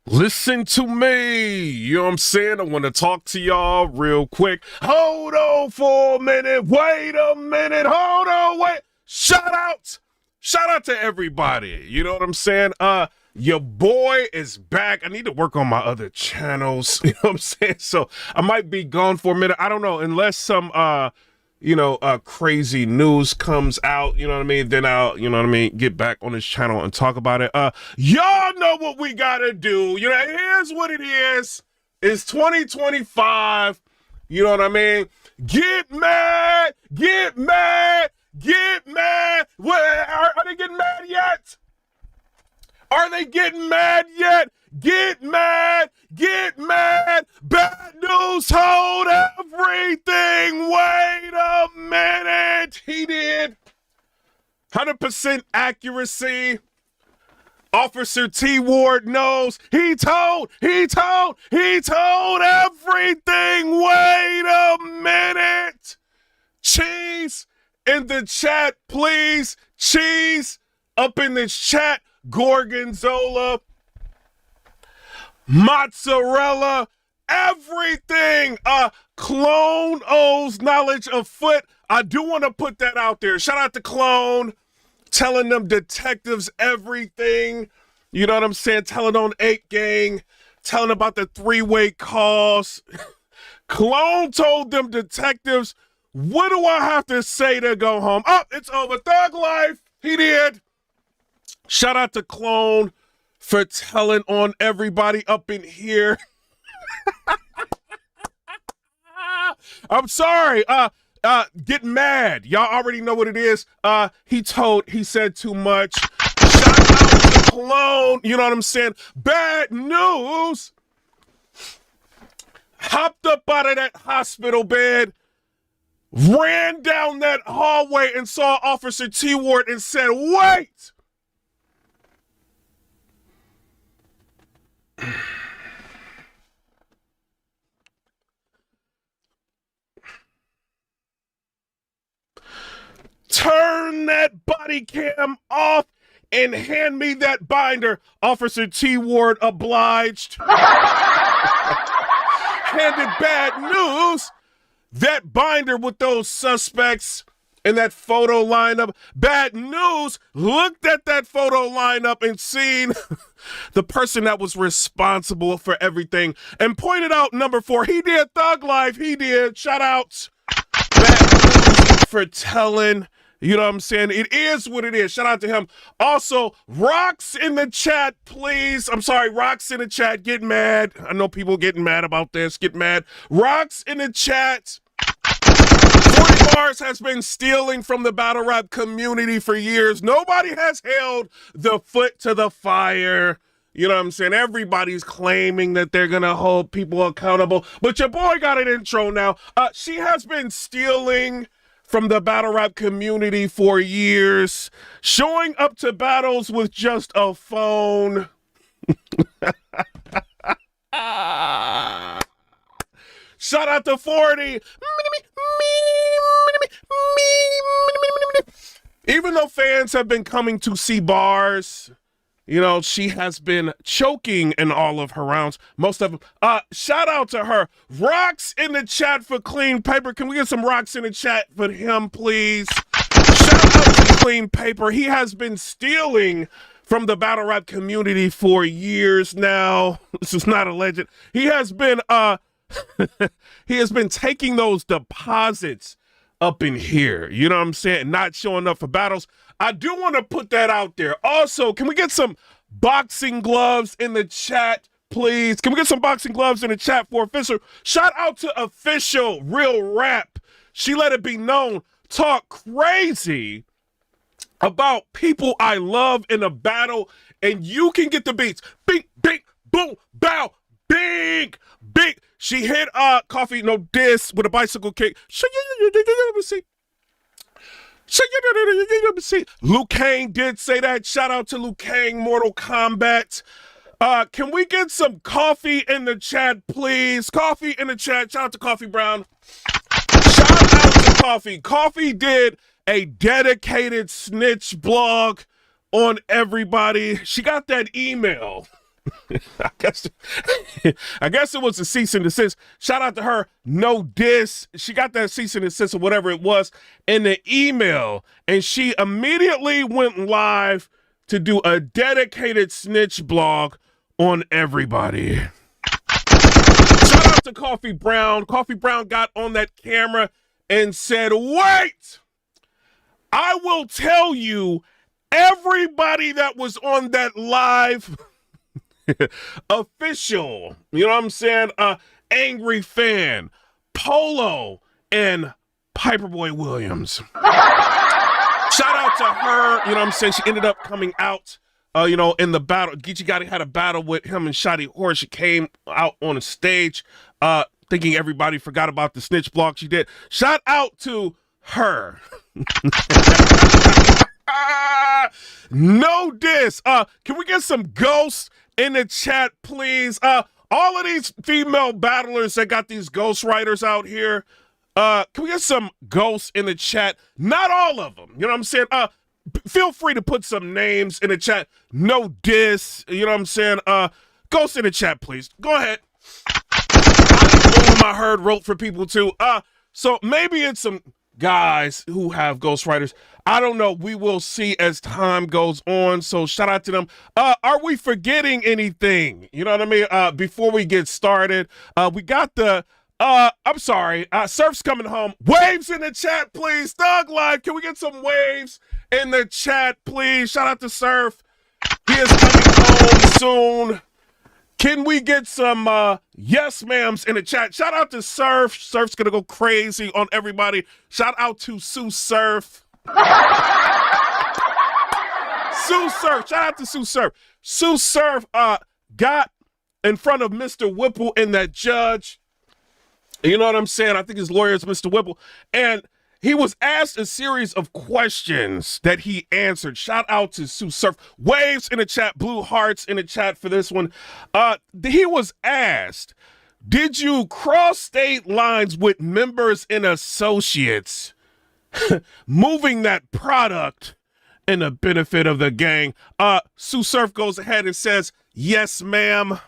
Listen to me. You know what I'm saying? I want to talk to y'all real quick. Hold on for a minute. Wait a minute. Hold on. Wait. Shout out. Shout out to everybody. You know what I'm saying? Your boy is back. I need to work on my other channels. You know what I'm saying? So I might be gone for a minute. I don't know. Unless some crazy news comes out, you know what I mean, then I'll, get back on this channel and talk about it. Y'all know what we gotta do. You know, here's what it is. It's 2025. You know what I mean? Get mad, get mad, get mad. What, are they getting mad yet? Are they getting mad yet? Get mad, get mad. Bad news, hold everything. Wait a minute. He did. 100% accuracy. Officer T. Ward knows. He told everything. Wait a minute. Cheese in the chat, please. Cheese up in this chat. Gorgonzola, mozzarella, everything. Clone owes knowledge of foot. I do want to put that out there. Shout out to Clone, telling them detectives everything. You know what I'm saying? Telling on 8 Gang, telling about the 3-way calls. Clone told them detectives, what do I have to say to go home? Oh, it's over. Thug life. He did. Shout out to Clone for telling on everybody up in here. I'm sorry. Get mad. Y'all already know what it is. He said too much. Shout out to Clone. You know what I'm saying? Bad news. Hopped up out of that hospital bed, ran down that hallway and saw Officer T. Ward and said, wait. Turn that body cam off and hand me that binder. Officer T. Ward obliged. Handed bad news. That binder with those suspects in that photo lineup. Bad news. Looked at that photo lineup and seen the person that was responsible for everything and pointed out number 4. He did. Thug life. He did. Shout outs. Bad news for telling. You know what I'm saying? It is what it is. Shout out to him. Also, rocks in the chat, please. I'm sorry, rocks in the chat. Get mad. I know people getting mad about this. Get mad. Rocks in the chat. 40 Bars has been stealing from the battle rap community for years. Nobody has held the foot to the fire. You know what I'm saying? Everybody's claiming that they're going to hold people accountable. But your boy got an intro now. She has been stealing from the battle rap community for years, showing up to battles with just a phone. Shout out to 40. Even though fans have been coming to see bars, you know, she has been choking in all of her rounds. Most of them. Shout out to her. Rocks in the chat for Clean Paper. Can we get some rocks in the chat for him, please? Shout out to Clean Paper. He has been stealing from the battle rap community for years now. This is not a legend. He has been he has been taking those deposits up in here. You know what I'm saying? Not showing up for battles. I do want to put that out there. Also, can we get some boxing gloves in the chat, please? Can we get some boxing gloves in the chat for Official? Shout out to Official Real Rap. She let it be known. Talk crazy about people I love in a battle, and you can get the beats. Bing, bing, boom, bow, big, big. She hit Coffee No Diss with a bicycle kick. Liu Kang did say that. Shout out to Liu Kang, Mortal Kombat. Can we get some coffee in the chat, please? Coffee in the chat. Shout out to Coffee Brown. Shout out to Coffee. Coffee did a dedicated snitch blog on everybody. She got that email I guess, I guess it was a cease and desist. Shout out to her. No diss. She got that cease and desist or whatever it was in the email, and she immediately went live to do a dedicated snitch blog on everybody. Shout out to Coffee Brown. Coffee Brown got on that camera and said, "Wait, I will tell you everybody that was on that live." Official, you know what I'm saying? Angry Fan, Polo, and Piperboy Williams. Shout out to her, you know what I'm saying? She ended up coming out, in the battle. Geechee Gotti had a battle with him and Shotty Horse. She came out on a stage, thinking everybody forgot about the snitch blog she did. Shout out to her. No diss. Can we get some ghosts in the chat, please? All of these female battlers that got these ghostwriters out here, can we get some ghosts in the chat? Not all of them, you know what I'm saying? Feel free to put some names in the chat. No diss, you know what I'm saying? Ghosts in the chat, please. Go ahead. I heard wrote for people too. So maybe it's some guys who have ghostwriters. I don't know. We will see as time goes on. So shout out to them. Are we forgetting anything? You know what I mean? Before we get started, we got the, I'm sorry, Surf's coming home. Waves in the chat, please. Thug Life, can we get some waves in the chat, please? Shout out to Surf. He is coming home soon. Can we get some yes ma'ams in the chat? Shout out to Surf. Surf's gonna go crazy on everybody. Shout out to Sue Surf. Sue Surf. Shout out to Sue Surf. Sue Surf got in front of Mr. Whipple and that judge. You know what I'm saying? I think his lawyer is Mr. Whipple. And he was asked a series of questions that he answered. Shout out to Sue Surf. Waves in the chat, blue hearts in the chat for this one. He was asked, did you cross state lines with members and associates moving that product in the benefit of the gang? Sue Surf goes ahead and says, yes, ma'am.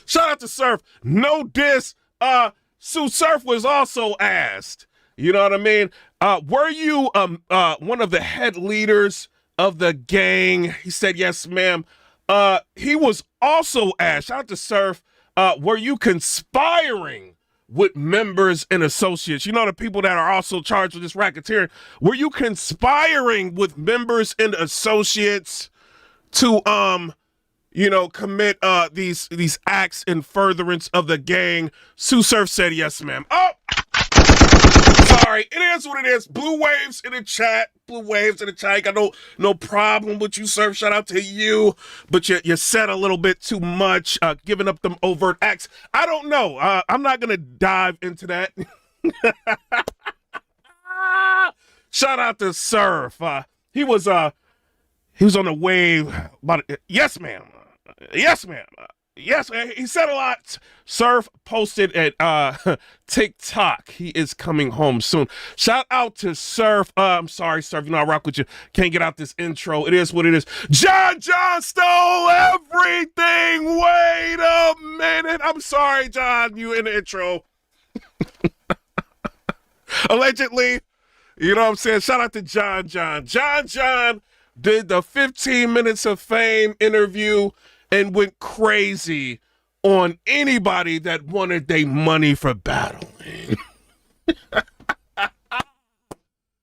Shout out to Surf. No diss. Sue Surf was also asked, you know what I mean? Were you one of the head leaders of the gang? He said, yes, ma'am. He was also asked, shout out to Surf, were you conspiring with members and associates? You know, the people that are also charged with this racketeering. Were you conspiring with members and associates to, commit these acts in furtherance of the gang? Sue Surf said yes, ma'am. Oh, sorry. It is what it is. Blue waves in the chat. Blue waves in the chat. I got no problem with you, Surf. Shout out to you. But you said a little bit too much, giving up them overt acts. I don't know. I'm not gonna dive into that. Shout out to Surf. He was on the wave. Yes, ma'am. Yes, ma'am. Yes, he said a lot. Surf posted at TikTok. He is coming home soon. Shout out to Surf. I'm sorry, Surf. You know I rock with you. Can't get out this intro. It is what it is. John stole everything. Wait a minute. I'm sorry, John. You in the intro. Allegedly. You know what I'm saying? Shout out to John. John did the 15 minutes of fame interview and went crazy on anybody that wanted their money for battling.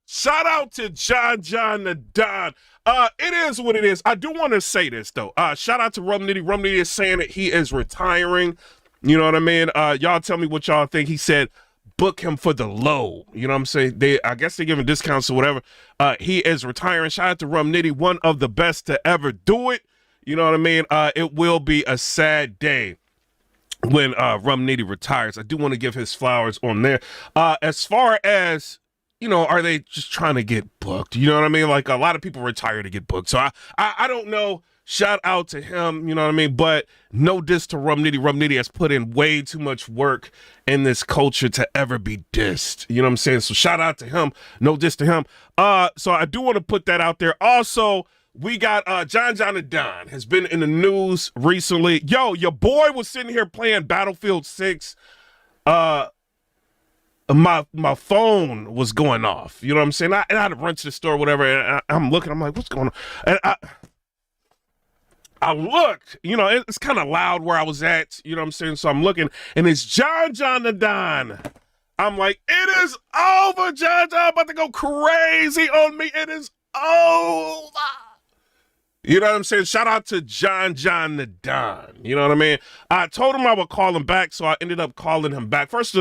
Shout out to John the Don. It is what it is. I do want to say this, though. Shout out to Rum Nitty. Rum Nitty is saying that he is retiring. You know what I mean? Y'all tell me what y'all think. He said, book him for the low. You know what I'm saying? I guess they give him discounts or whatever. He is retiring. Shout out to Rum Nitty, one of the best to ever do it. You know what I mean? It will be a sad day when Rum Nitty retires. I do want to give his flowers on there. As far as, are they just trying to get booked? You know what I mean? Like, a lot of people retire to get booked. So I don't know. Shout out to him, you know what I mean? But no diss to Rum Nitty. Rum Nitty has put in way too much work in this culture to ever be dissed. You know what I'm saying? So shout out to him. No diss to him. So I do want to put that out there. Also, we got John the Don has been in the news recently. Yo, your boy was sitting here playing Battlefield 6. My phone was going off. You know what I'm saying? I had to run to the store or whatever, and I'm looking. I'm like, what's going on? And I looked. You know, it's kind of loud where I was at. You know what I'm saying? So I'm looking, and it's John the Don. I'm like, it is over, John. About to go crazy on me. It is over. You know what I'm saying? Shout out to John the Don. You know what I mean? I told him I would call him back, so I ended up calling him back. First,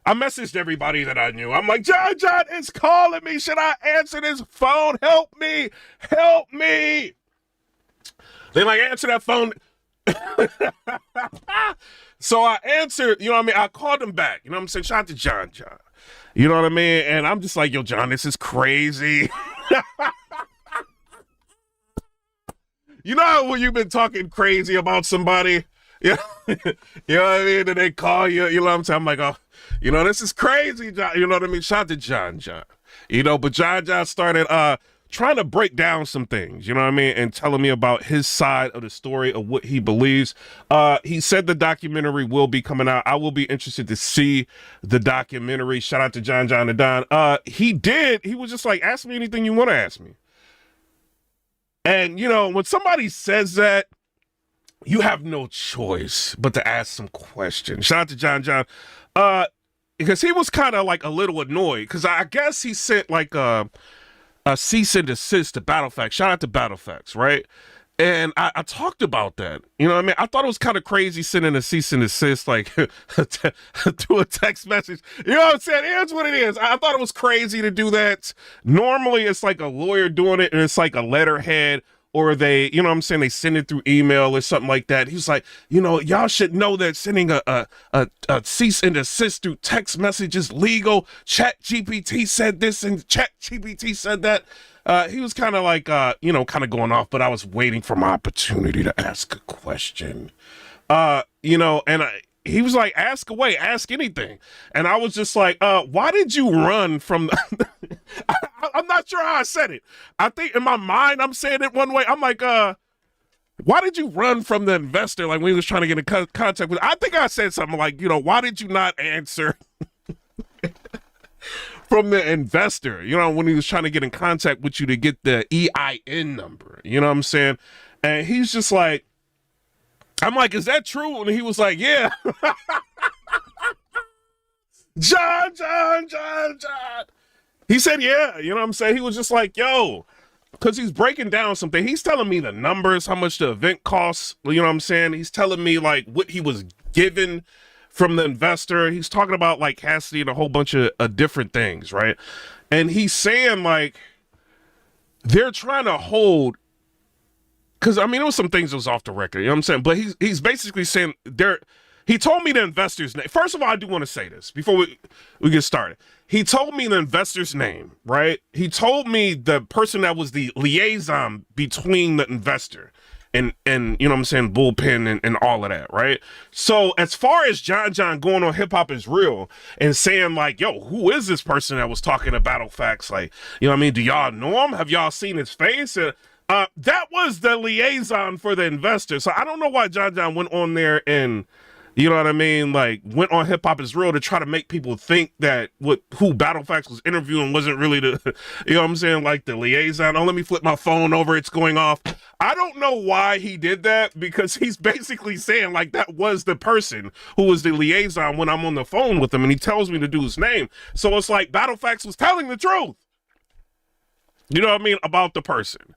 I messaged everybody that I knew. I'm like, John is calling me. Should I answer this phone? Help me. Help me. They like, answer that phone. So I answered, you know what I mean? I called him back. You know what I'm saying? Shout out to John. You know what I mean? And I'm just like, yo, John, this is crazy. You know how when you've been talking crazy about somebody, you know what I mean? And they call you, you know what I'm saying? I'm like, oh, you know, this is crazy, John. You know what I mean? Shout out to John. You know, but John started trying to break down some things, you know what I mean? And telling me about his side of the story of what he believes. He said the documentary will be coming out. I will be interested to see the documentary. Shout out to John the Don. He was just like, ask me anything you want to ask me. And, you know, when somebody says that, you have no choice but to ask some questions. Shout out to John. Because he was kind of like a little annoyed because I guess he sent like a cease and desist to BattleFacts. Shout out to BattleFacts, right? And I talked about that. You know what I mean? I thought it was kind of crazy sending a cease and desist like to a text message. You know what I'm saying? Here's what it is. I thought it was crazy to do that. Normally, it's like a lawyer doing it, and it's like a letterhead, or they, you know what I'm saying, they send it through email or something like that. He's like, you know, y'all should know that sending a cease and desist through text message is legal. ChatGPT said this and ChatGPT said that. He was kind of like, you know, kind of going off, but I was waiting for my opportunity to ask a question. You know, and he was like, ask away, ask anything. And I was just like, why did you run from the I'm not sure how I said it. I think in my mind, I'm saying it one way. I'm like, why did you run from the investor? Like when he was trying to get in contact with, I think I said something like, you know, why did you not answer from the investor, you know, when he was trying to get in contact with you to get the EIN number, you know what I'm saying? And he's just like, I'm like, is that true? And he was like, yeah. John. He said, yeah, you know what I'm saying? He was just like, yo, because he's breaking down something. He's telling me the numbers, how much the event costs, you know what I'm saying? He's telling me like what he was given from the investor. He's talking about like Cassidy and a whole bunch of different things, right? And he's saying like they're trying to hold, because I mean, it was some things that was off the record, you know what I'm saying? But he's basically saying he told me the investor's name. First of all, I do want to say this before we get started. He told me the investor's name, right? He told me the person that was the liaison between the investor and you know what I'm saying, bullpen and all of that, right? So as far as John going on Hip Hop Is Real and saying like, yo, who is this person that was talking to BattleFacts? Like, you know what I mean? Do y'all know him? Have y'all seen his face? That was the liaison for the investor. So I don't know why John went on there and, you know what I mean, like went on Hip Hop Is Real to try to make people think that who BattleFacts was interviewing wasn't really the, you know what I'm saying, like the liaison. Oh, let me flip my phone over, it's going off. I don't know why he did that, because he's basically saying like that was the person who was the liaison when I'm on the phone with him and he tells me to do his name. So it's like BattleFacts was telling the truth, you know what I mean, about the person.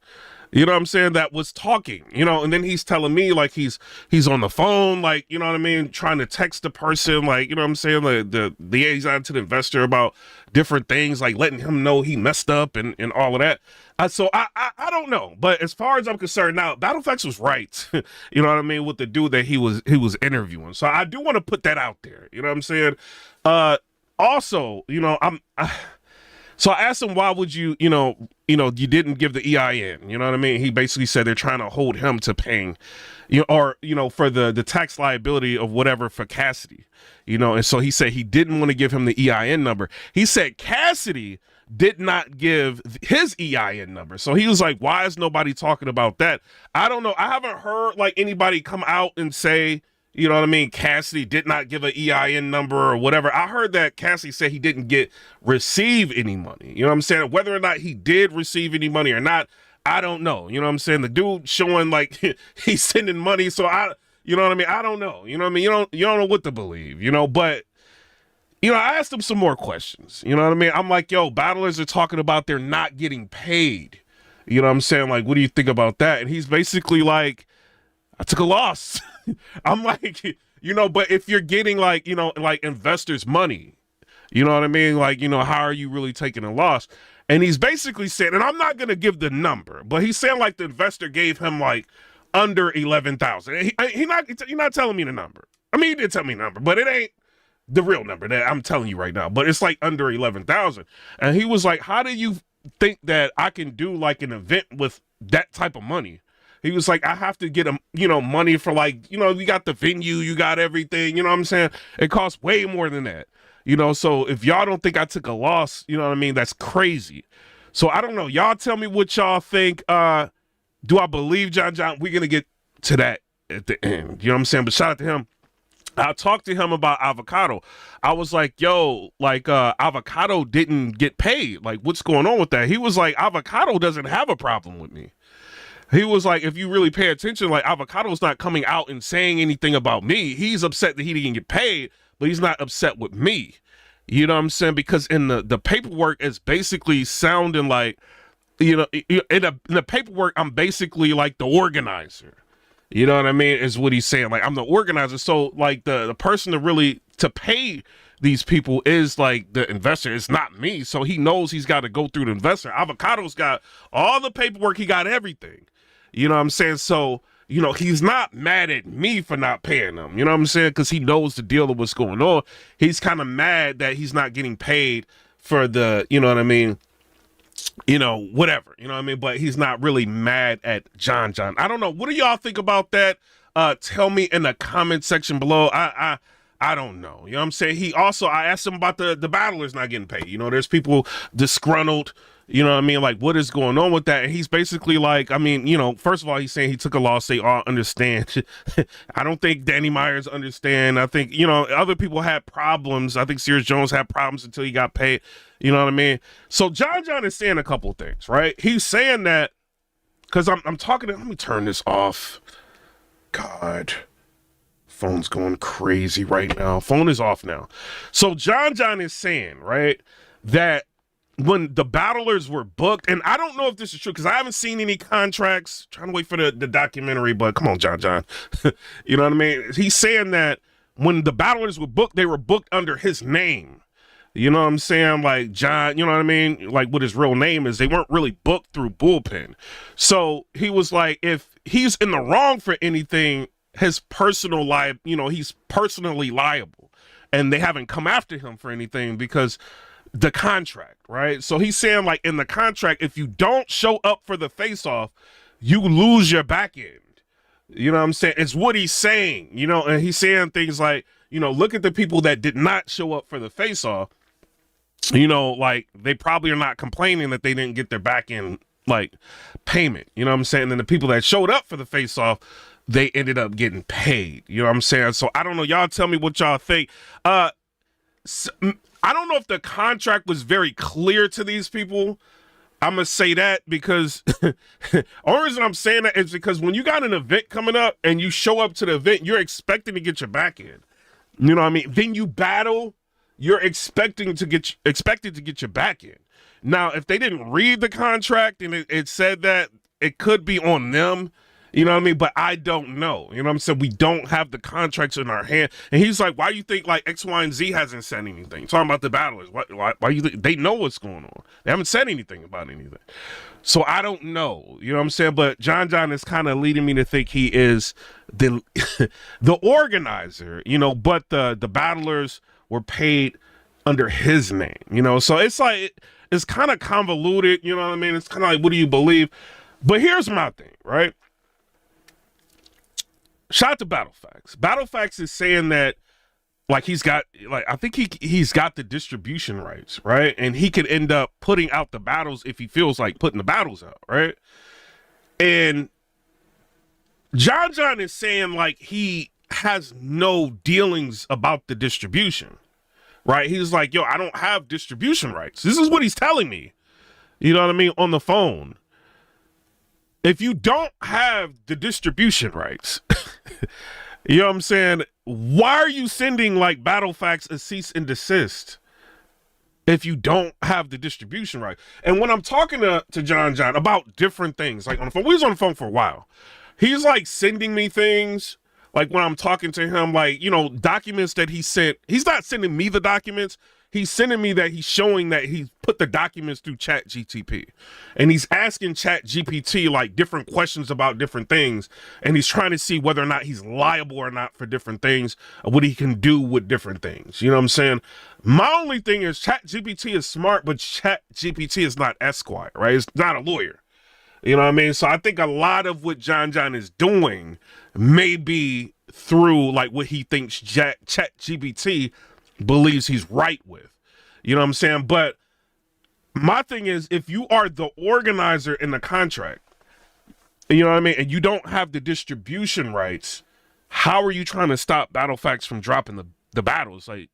You know what I'm saying? That was talking, you know, and then he's telling me like he's on the phone, like, you know what I mean? Trying to text the person, like, you know what I'm saying? Like the liaison to the investor about different things, like letting him know he messed up and all of that. So I don't know. But as far as I'm concerned now, BattleFacts was right. You know what I mean? With the dude that he was interviewing. So I do want to put that out there. You know what I'm saying? Also, you know, so I asked him, why would you didn't give the EIN, you know what I mean? He basically said they're trying to hold him to paying, for the tax liability of whatever for Cassidy, you know? And so he said he didn't want to give him the EIN number. He said Cassidy did not give his EIN number. So he was like, why is nobody talking about that? I don't know. I haven't heard like anybody come out and say, you know what I mean, Cassidy did not give an EIN number or whatever. I heard that Cassidy said he didn't receive any money. You know what I'm saying? Whether or not he did receive any money or not, I don't know. You know what I'm saying? The dude showing like he's sending money. So you know what I mean? I don't know. You know what I mean? You don't know what to believe, you know, but you know, I asked him some more questions. You know what I mean? I'm like, yo, battlers are talking about they're not getting paid. You know what I'm saying? Like, what do you think about that? And he's basically like, I took a loss. I'm like, you know, but if you're getting like, you know, like investors' money, you know what I mean? Like, you know, how are you really taking a loss? And he's basically saying, and I'm not going to give the number, but he's saying like the investor gave him like under 11,000. He's not telling me the number. I mean, he did tell me the number, but it ain't the real number that I'm telling you right now, but it's like under 11,000. And he was like, how do you think that I can do like an event with that type of money? He was like, I have to get money for like, you know, you got the venue, you got everything, you know what I'm saying? It costs way more than that, you know? So if y'all don't think I took a loss, you know what I mean? That's crazy. So I don't know. Y'all tell me what y'all think. Do I believe John? We're going to get to that at the end. You know what I'm saying? But shout out to him. I talked to him about Avocado. I was like, yo, like Avocado didn't get paid. Like, what's going on with that? He was like, Avocado doesn't have a problem with me. He was like, if you really pay attention, like Avocado's not coming out and saying anything about me. He's upset that he didn't get paid, but he's not upset with me. You know what I'm saying? Because in the paperwork, it's basically sounding like, you know, in the paperwork, I'm basically like the organizer. You know what I mean? Is what he's saying. Like, I'm the organizer. So like the person to pay these people is like the investor. It's not me. So he knows he's got to go through the investor. Avocado's got all the paperwork. He got everything. You know what I'm saying? So, you know, he's not mad at me for not paying him. You know what I'm saying? Because he knows the deal of what's going on. He's kind of mad that he's not getting paid for the, you know what I mean? You know, whatever, you know what I mean? But he's not really mad at John. I don't know. What do y'all think about that? Tell me in the comment section below. I don't know. You know what I'm saying? I asked him about the battlers not getting paid. You know, there's people disgruntled. You know what I mean? Like, what is going on with that? And he's basically like, I mean, you know, first of all, he's saying he took a loss. They all understand. I don't think Danny Myers understand. I think, you know, other people had problems. I think Sears Jones had problems until he got paid. You know what I mean? So John is saying a couple of things, right? He's saying that because I'm talking to, let me turn this off. God, phone's going crazy right now. Phone is off now. So John is saying, right, that when the battlers were booked, and I don't know if this is true because I haven't seen any contracts. Trying to wait for the documentary, but come on, John. You know what I mean? He's saying that when the battlers were booked, they were booked under his name. You know what I'm saying? Like John, you know what I mean? Like what his real name is. They weren't really booked through Bullpen. So he was like, if he's in the wrong for anything, his personal he's personally liable. And they haven't come after him for anything because the contract, right? So he's saying like in the contract, if you don't show up for the face-off, you lose your back end. You know what I'm saying? It's what he's saying, you know, and he's saying things like, you know, look at the people that did not show up for the face-off. You know, like they probably are not complaining that they didn't get their back end like payment. You know what I'm saying? And the people that showed up for the face-off, they ended up getting paid. You know what I'm saying? So I don't know. Y'all tell me what y'all think. I don't know if the contract was very clear to these people. I'm going to say that because only reason I'm saying that is because when you got an event coming up and you show up to the event, you're expecting to get your back end. You know what I mean? Then you battle, you're expected to get your back end. Now, if they didn't read the contract and it said that, it could be on them. You know what I mean? But I don't know. You know what I'm saying? We don't have the contracts in our hand. And he's like, why do you think like X, Y, and Z hasn't said anything? Talking about the battlers. Why you think they know what's going on? They haven't said anything about anything. So I don't know. You know what I'm saying? But John is kind of leading me to think he is the the organizer, you know, but the battlers were paid under his name, you know? So it's like, it's kind of convoluted. You know what I mean? It's kind of like, what do you believe? But here's my thing, right? Shout out to Battle Facts. Battle Facts is saying that like he's got like I think he's got the distribution rights, right? And he could end up putting out the battles if he feels like putting the battles out, right? And John is saying like he has no dealings about the distribution, right? He's like, yo, I don't have distribution rights. This is what he's telling me. You know what I mean? On the phone. If you don't have the distribution rights, you know what I'm saying? Why are you sending like battle facts a cease and desist if you don't have the distribution right? And when I'm talking to John about different things, like on the phone, we was on the phone for a while. He's like sending me things, like when I'm talking to him, like, you know, documents that he sent. He's not sending me the documents. He's sending me that he's showing that he put the documents through Chat GTP. And he's asking Chat GPT like different questions about different things. And he's trying to see whether or not he's liable or not for different things, or what he can do with different things. You know what I'm saying? My only thing is Chat GPT is smart, but Chat GPT is not Esquire, right? It's not a lawyer. You know what I mean? So I think a lot of what John is doing may be through like what he thinks Chat GPT believes he's right with. You know what I'm saying? But my thing is, if you are the organizer in the contract, you know what I mean, and you don't have the distribution rights, how are you trying to stop BattleFacts from dropping the battles? Like,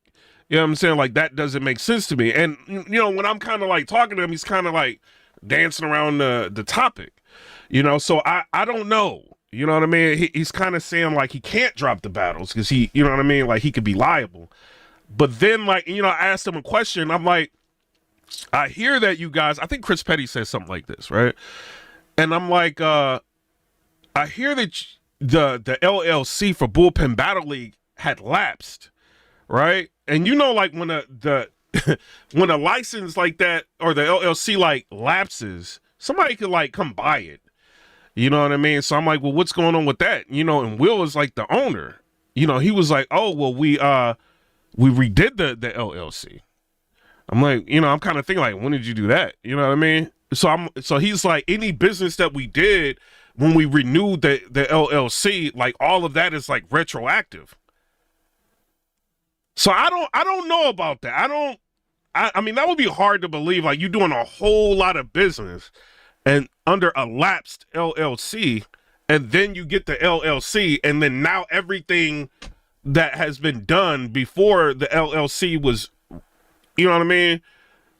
you know what I'm saying? Like, that doesn't make sense to me. And, you know, when I'm kind of like talking to him, he's kind of like dancing around the topic, you know? So I don't know. You know what I mean? He's kind of saying like he can't drop the battles because he, you know what I mean? Like he could be liable. But then, like, you know, I asked him a question. I'm like, I hear that you guys, I think Chris Petty says something like this, right? And I'm like, I hear that the LLC for Bullpen Battle League had lapsed, right? And you know, like when the when a license like that or the LLC like lapses, somebody could like come buy it. You know what I mean? So I'm like, well, what's going on with that? You know, and Will is like the owner. You know, he was like, oh, well, we redid the LLC. I'm like, you know, I'm kind of thinking like, when did you do that? You know what I mean? So he's like, any business that we did when we renewed the LLC, like all of that is like retroactive. So I don't know about that. I mean, that would be hard to believe. Like, you're doing a whole lot of business and under a lapsed LLC, and then you get the LLC, and then now everything that has been done before the LLC was, you know what I mean?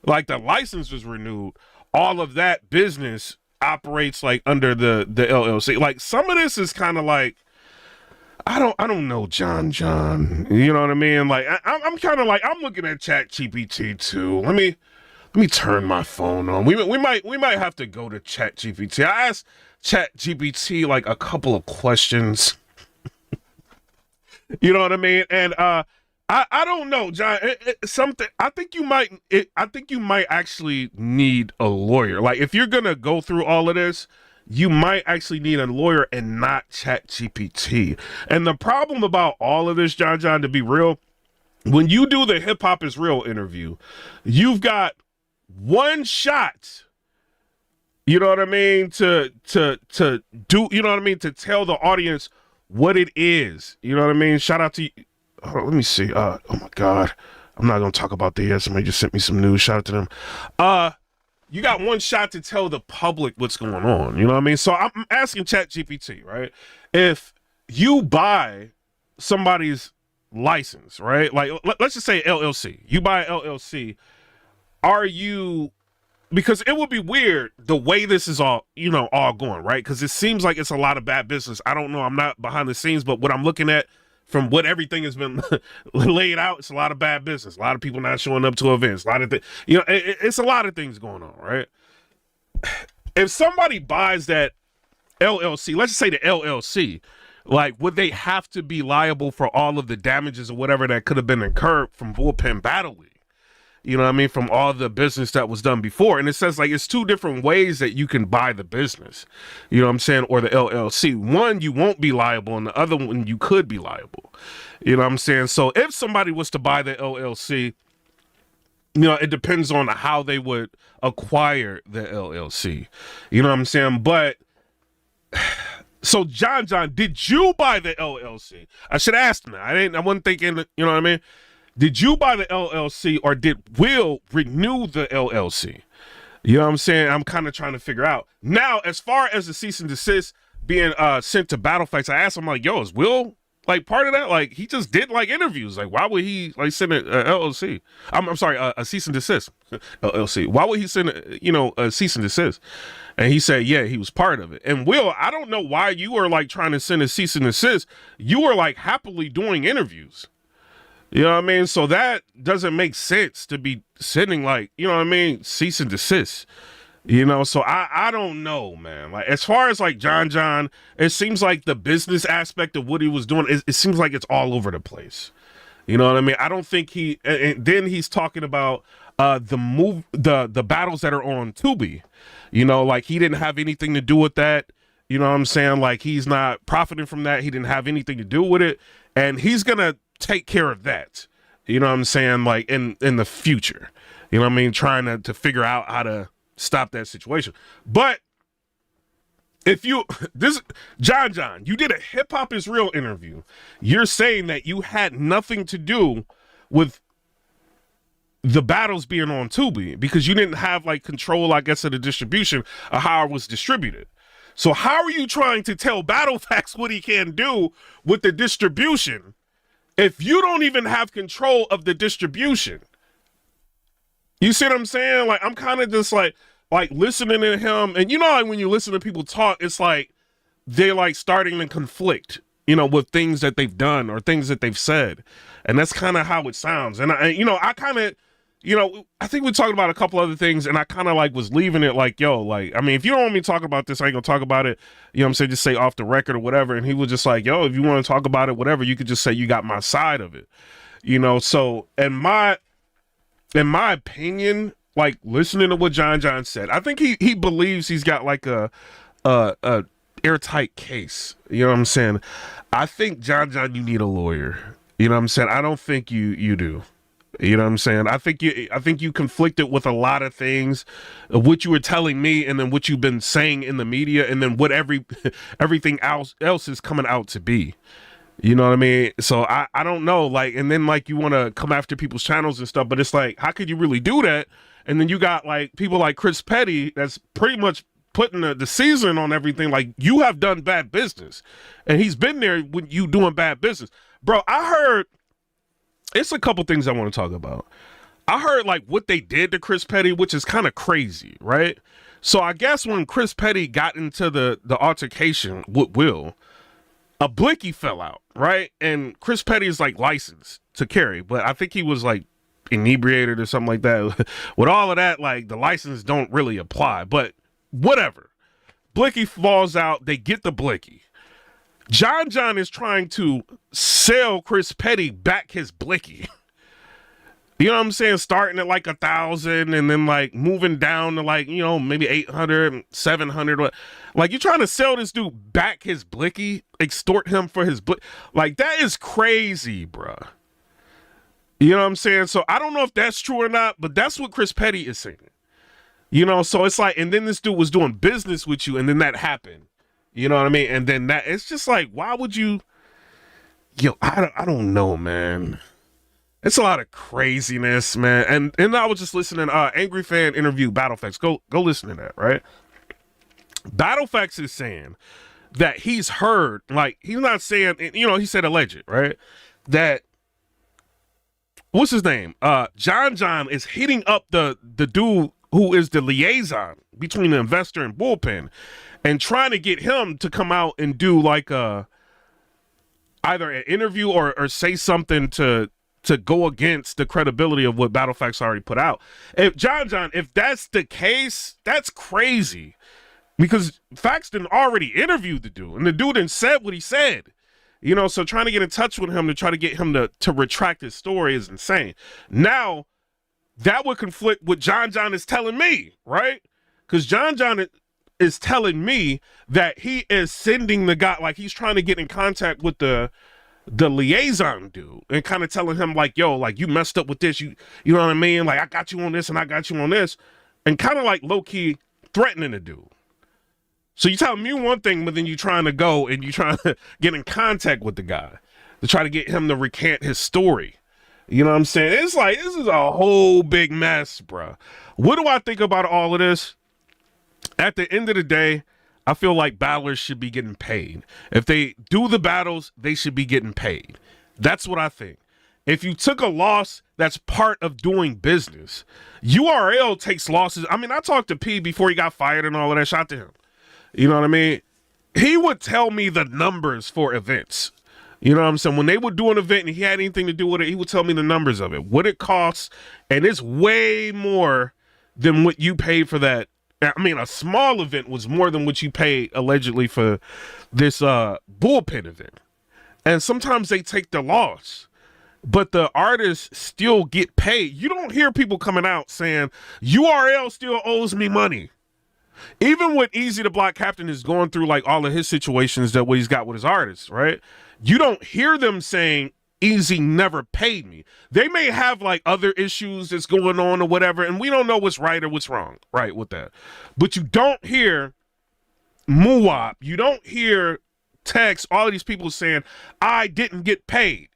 Like the license was renewed. All of that business operates like under the LLC. Like some of this is kind of like, I don't know, John. You know what I mean? Like I'm kind of like, I'm looking at Chat GPT too. Let me turn my phone on. We might have to go to Chat GPT. I asked Chat GPT like a couple of questions. You know what I mean? And I don't know, John. Something I think you might actually need a lawyer. Like if you're gonna go through all of this, you might actually need a lawyer and not Chat GPT. And the problem about all of this, John, to be real, when you do the Hip Hop is Real interview, you've got one shot. You know what I mean? To do, you know what I mean? To tell the audience what it is. You know what I mean? Shout out to you. Hold on, let me see. Oh my God. I'm not going to talk about this. Somebody just sent me some news. Shout out to them. You got one shot to tell the public what's going on. You know what I mean? So I'm asking Chat GPT, right? If you buy somebody's license, right? Like, let's just say LLC. You buy an LLC. Are you, because it would be weird the way this is all going, right? Because it seems like it's a lot of bad business. I don't know. I'm not behind the scenes, but what I'm looking at from what everything has been laid out, it's a lot of bad business. A lot of people not showing up to events. A lot of things, it's a lot of things going on, right? If somebody buys that LLC, let's just say the LLC, like, would they have to be liable for all of the damages or whatever that could have been incurred from Bullpen Battle League? You know what I mean? From all the business that was done before. And it says like it's two different ways that you can buy the business. You know what I'm saying? Or the LLC. One, you won't be liable, and the other one, you could be liable. You know what I'm saying? So if somebody was to buy the LLC, you know, it depends on how they would acquire the LLC. You know what I'm saying? But So John, did you buy the LLC? I should ask him that. I wasn't thinking, you know what I mean? Did you buy the LLC or did Will renew the LLC? You know what I'm saying? I'm kind of trying to figure out. Now, as far as the cease and desist being sent to Battlefax, I asked him, like, yo, is Will like part of that? Like, he just did like interviews. Like, why would he like send an LLC? I'm sorry, a cease and desist LLC. Why would he send a cease and desist? And he said, yeah, he was part of it. And Will, I don't know why you were like trying to send a cease and desist. You were like happily doing interviews. You know what I mean? So that doesn't make sense to be sending like, you know what I mean, cease and desist. You know, so I don't know, man. Like, as far as like John, it seems like the business aspect of what he was doing, it seems like it's all over the place. You know what I mean? I don't think and then he's talking about the battles that are on Tubi. You know, like he didn't have anything to do with that. You know what I'm saying? Like, he's not profiting from that. He didn't have anything to do with it. And he's going to take care of that. You know what I'm saying? Like in the future, you know what I mean? Trying to figure out how to stop that situation. But if John, you did a Hip Hop Is Real interview. You're saying that you had nothing to do with the battles being on Tubi because you didn't have like control, I guess, of the distribution of how it was distributed. So how are you trying to tell Battlefax what he can do with the distribution if you don't even have control of the distribution? You see what I'm saying? Like, I'm kind of just like listening to him, and you know, like when you listen to people talk, it's like they're like starting to conflict, you know, with things that they've done or things that they've said, and that's kind of how it sounds. And I kind of, you know, I think we talked about a couple other things, and I kind of like was leaving it like, yo, like, I mean, if you don't want me to talk about this, I ain't gonna talk about it. You know what I'm saying? Just say off the record or whatever. And he was just like, yo, if you want to talk about it, whatever, you could just say you got my side of it, you know. So in my opinion, like listening to what John said, I think he believes he's got like a airtight case. You know what I'm saying? I think John, you need a lawyer. You know what I'm saying? I don't think you do. You know what I'm saying? I think you conflicted with a lot of things, what you were telling me, and then what you've been saying in the media, and then what everything else is coming out to be. You know what I mean? So I don't know, like, and then like you want to come after people's channels and stuff, but it's like, how could you really do that? And then you got like people like Chris Petty that's pretty much putting the season on everything. Like, you have done bad business, and he's been there when you doing bad business, bro. I heard it's a couple things I want to talk about. I heard like what they did to Chris Petty, which is kind of crazy, right? So I guess when Chris Petty got into the altercation with Will, a blicky fell out, right? And Chris Petty is like licensed to carry, but I think he was like inebriated or something like that. With all of that, like the license don't really apply, but whatever. Blicky falls out. They get the blicky. John is trying to sell Chris Petty back his blicky. You know what I'm saying? Starting at like 1,000 and then like moving down to like, you know, maybe 800, 700. Like, you're trying to sell this dude back his blicky, extort him for his blicky. Like, that is crazy, bruh. You know what I'm saying? So I don't know if that's true or not, but that's what Chris Petty is saying. You know, so it's like, and then this dude was doing business with you, and then that happened. You know what I mean? And then that, it's just like, why would you, I don't know, man. It's a lot of craziness, man. And I was just listening, Angry Fan interview Battlefax. Go listen to that, right? Battlefax is saying that he's heard, like, he's not saying, you know, he said alleged, right? That, what's his name? John is hitting up the dude who is the liaison between the investor and Bullpen, and trying to get him to come out and do like either an interview or say something to go against the credibility of what Battlefax already put out. If John, if that's the case, that's crazy, because Faxton already interviewed the dude, and the dude didn't said what he said. You know, so trying to get in touch with him to try to get him to retract his story is insane. Now, that would conflict with John is telling me, right? Because John is telling me that he is sending the guy, like he's trying to get in contact with the liaison dude and kind of telling him like, yo, like, you messed up with this. You know what I mean? Like, I got you on this and I got you on this, and kind of like low key threatening the dude. So you tell me one thing, but then you trying to go and you trying to get in contact with the guy to try to get him to recant his story. You know what I'm saying? It's like, this is a whole big mess, bro. What do I think about all of this? At the end of the day, I feel like battlers should be getting paid. If they do the battles, they should be getting paid. That's what I think. If you took a loss, that's part of doing business. URL takes losses. I mean, I talked to P before he got fired and all of that. Shout to him. You know what I mean? He would tell me the numbers for events. You know what I'm saying? When they would do an event and he had anything to do with it, he would tell me the numbers of it, what it costs, and it's way more than what you paid for that. I mean, a small event was more than what you paid allegedly for this bullpen event. And sometimes they take the loss, but the artists still get paid. You don't hear people coming out saying, URL still owes me money. Even with Easy the Block Captain is going through like all of his situations that what he's got with his artists, right? You don't hear them saying Easy never paid me. They may have like other issues that's going on or whatever, and we don't know what's right or what's wrong, right, with that. But you don't hear Muwap, you don't hear Text, all of these people saying, I didn't get paid.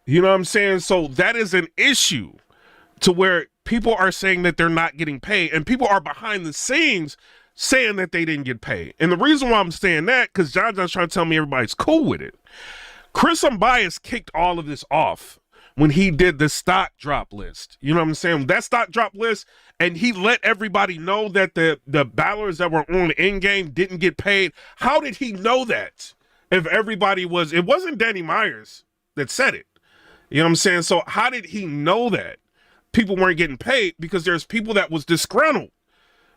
You know what I'm saying? So that is an issue to where people are saying that they're not getting paid, and people are behind the scenes saying that they didn't get paid. And the reason why I'm saying that, because John John's trying to tell me everybody's cool with it. Chris Unbiased kicked all of this off when he did the stock drop list. You know what I'm saying? That stock drop list, and he let everybody know that the battlers that were on the end game didn't get paid. How did he know that? If everybody was, it wasn't Danny Myers that said it. You know what I'm saying? So how did he know that people weren't getting paid? Because there's people that was disgruntled.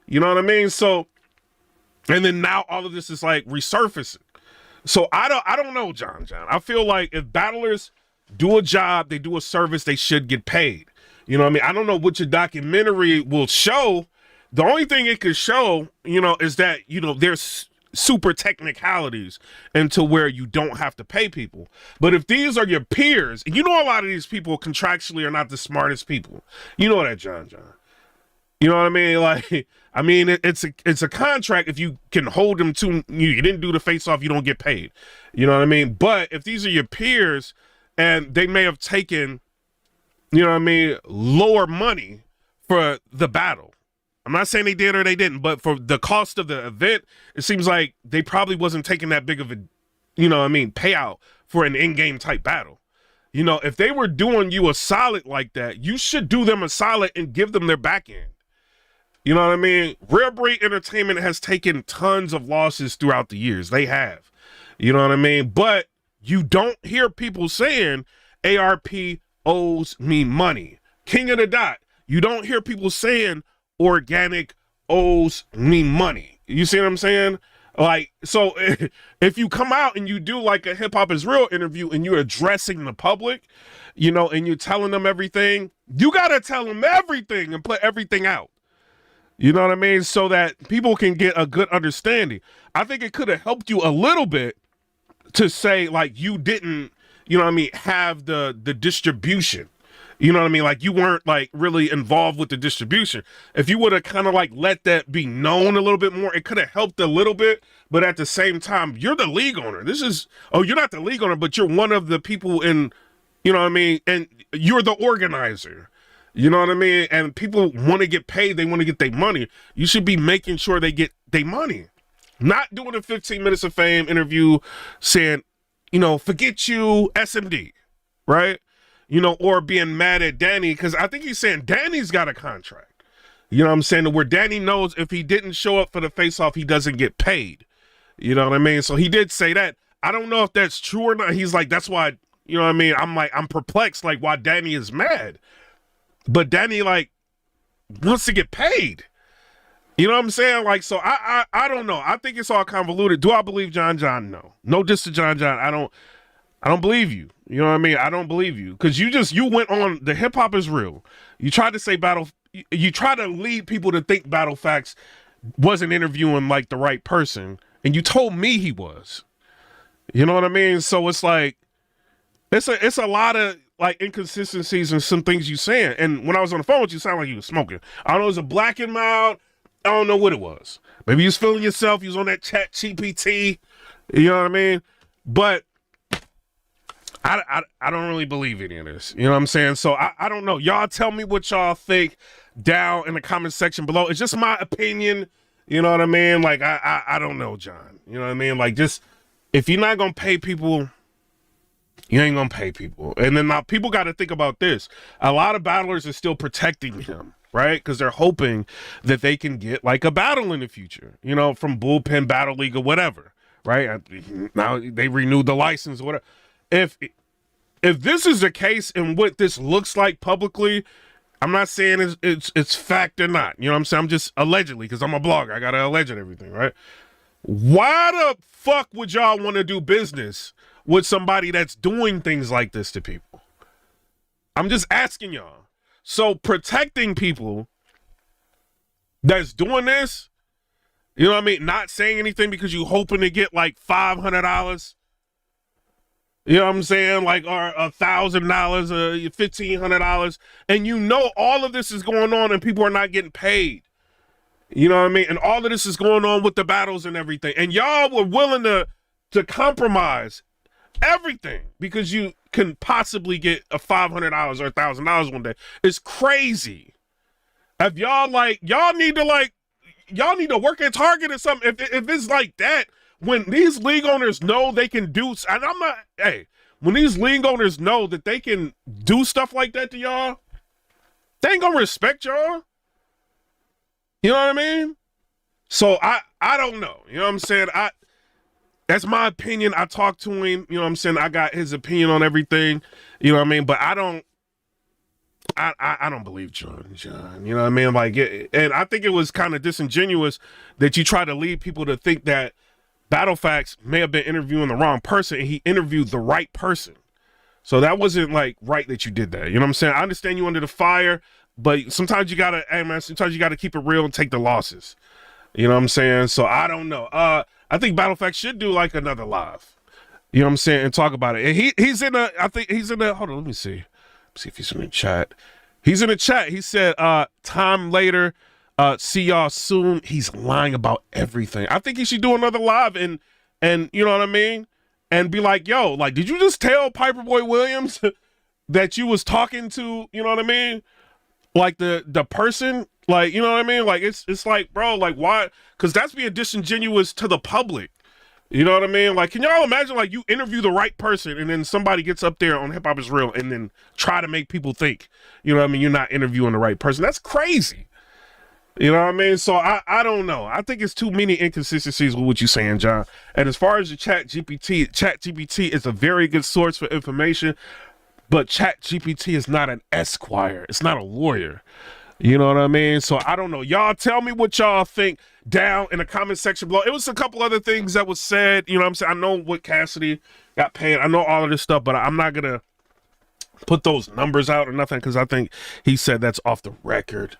You know what I mean? So, and then now all of this is like resurfacing. So I don't know, John. I feel like if battlers do a job, they do a service, they should get paid. You know what I mean? I don't know what your documentary will show. The only thing it could show, you know, is that, you know, there's super technicalities into where you don't have to pay people. But if these are your peers, and you know a lot of these people contractually are not the smartest people. You know that, John. You know what I mean? Like, I mean, it's a contract. If you can hold them to, you didn't do the face-off, you don't get paid. You know what I mean? But if these are your peers and they may have taken, you know what I mean, lower money for the battle. I'm not saying they did or they didn't, but for the cost of the event, it seems like they probably wasn't taking that big of a, you know what I mean, payout for an in-game type battle. You know, if they were doing you a solid like that, you should do them a solid and give them their back end. You know what I mean? Rare Breed Entertainment has taken tons of losses throughout the years. They have. You know what I mean? But you don't hear people saying ARP owes me money. King of the Dot. You don't hear people saying Organic owes me money. You see what I'm saying? Like, so if you come out and you do like a Hip Hop Is Real interview and you're addressing the public, you know, and you're telling them everything, you got to tell them everything and put everything out. You know what I mean? So that people can get a good understanding. I think it could have helped you a little bit to say, like, you didn't, you know what I mean, have the distribution. You know what I mean? Like, you weren't, like, really involved with the distribution. If you would have kind of, like, let that be known a little bit more, it could have helped a little bit. But at the same time, you're the league owner. You're not the league owner, but you're one of the people in, you know what I mean? And you're the organizer. You know what I mean? And people want to get paid. They want to get their money. You should be making sure they get their money. Not doing a 15 minutes of fame interview saying, you know, forget you, SMD, right? You know, or being mad at Danny, because I think he's saying Danny's got a contract. You know what I'm saying? Where Danny knows if he didn't show up for the face-off, he doesn't get paid. You know what I mean? So he did say that. I don't know if that's true or not. He's like, that's why, you know what I mean? I'm perplexed, like, why Danny is mad. But Danny, like, wants to get paid. You know what I'm saying? Like, so I don't know. I think it's all convoluted. Do I believe John? No. No diss to John. I don't believe you. You know what I mean? I don't believe you. Because you went on the Hip Hop Is Real. You tried to say you try to lead people to think Battle Facts wasn't interviewing, like, the right person. And you told me he was. You know what I mean? So it's like, it's a lot of, like, inconsistencies and some things you saying. And when I was on the phone with you, it sounded like you was smoking. I don't know, it was a black and mild. I don't know what it was. Maybe you was feeling yourself. You was on that chat GPT. You know what I mean? But I don't really believe any of this. You know what I'm saying? So I don't know. Y'all tell me what y'all think down in the comment section below. It's just my opinion. You know what I mean? Like, I don't know, John. You know what I mean? Like, just, if you're not going to pay people, you ain't going to pay people. And then now people got to think about this. A lot of battlers are still protecting him, right? Because they're hoping that they can get, like, a battle in the future, you know, from Bullpen Battle League or whatever, right? Now they renewed the license or whatever. If this is the case and what this looks like publicly, I'm not saying it's fact or not. You know what I'm saying? I'm just allegedly, because I'm a blogger. I got to allege everything, right? Why the fuck would y'all want to do business with somebody that's doing things like this to people? I'm just asking y'all. So protecting people that's doing this, you know what I mean? Not saying anything because you hoping to get like $500. You know what I'm saying? Like, or $1,000, $1,500. And you know all of this is going on and people are not getting paid. You know what I mean? And all of this is going on with the battles and everything. And y'all were willing to compromise everything because you can possibly get a $500 or $1,000 one day. It's crazy. If y'all need to work at Target or something. If it's like that, when these league owners know they can do, and when these league owners know that they can do stuff like that to y'all, they ain't gonna respect y'all. You know what I mean? So I don't know. You know what I'm saying? That's my opinion. I talked to him. You know what I'm saying? I got his opinion on everything. You know what I mean? But I don't believe John. You know what I mean? Like, and I think it was kind of disingenuous that you try to lead people to think that BattleFacts may have been interviewing the wrong person, and he interviewed the right person. So that wasn't like right that you did that. You know what I'm saying? I understand you under the fire, but sometimes you gotta, sometimes you gotta keep it real and take the losses. You know what I'm saying? So I don't know. I think BattleFacts should do like another live. You know what I'm saying? And talk about it. And he's in a, I think he's in a, hold on, let me see. See if he's in the chat. He's in the chat. He said, time later, see y'all soon. He's lying about everything. I think he should do another live and you know what I mean? And be like, yo, like, did you just tell PIPERBOY Williams that you was talking to, you know what I mean? Like the person, like, you know what I mean? Like, it's like, bro, like, why? Because that's being disingenuous to the public. You know what I mean? Like, can y'all imagine, like, you interview the right person and then somebody gets up there on Hip Hop Is Real and then try to make people think, you know what I mean, you're not interviewing the right person. That's crazy. You know what I mean? So I don't know. I think it's too many inconsistencies with what you're saying, John. And as far as the chat GPT is a very good source for information, but chat GPT is not an esquire. It's not a lawyer. You know what I mean? So I don't know. Y'all tell me what y'all think down in the comment section below. It was a couple other things that was said. You know what I'm saying? I know what Cassidy got paid. I know all of this stuff, but I'm not going to put those numbers out or nothing because I think he said that's off the record.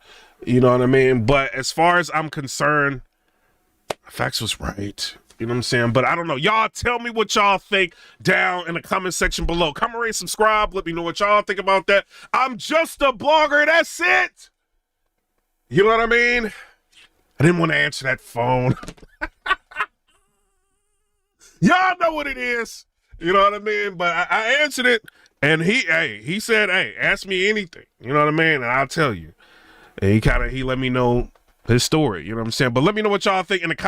You know what I mean? But as far as I'm concerned, Facts was right. You know what I'm saying? But I don't know. Y'all tell me what y'all think down in the comment section below. Comment, rate, subscribe. Let me know what y'all think about that. I'm just a blogger. That's it. You know what I mean? I didn't want to answer that phone. Y'all know what it is. You know what I mean? But I answered it, and he said, hey, ask me anything. You know what I mean? And I'll tell you. And he let me know his story. You know what I'm saying? But let me know what y'all think in the comments.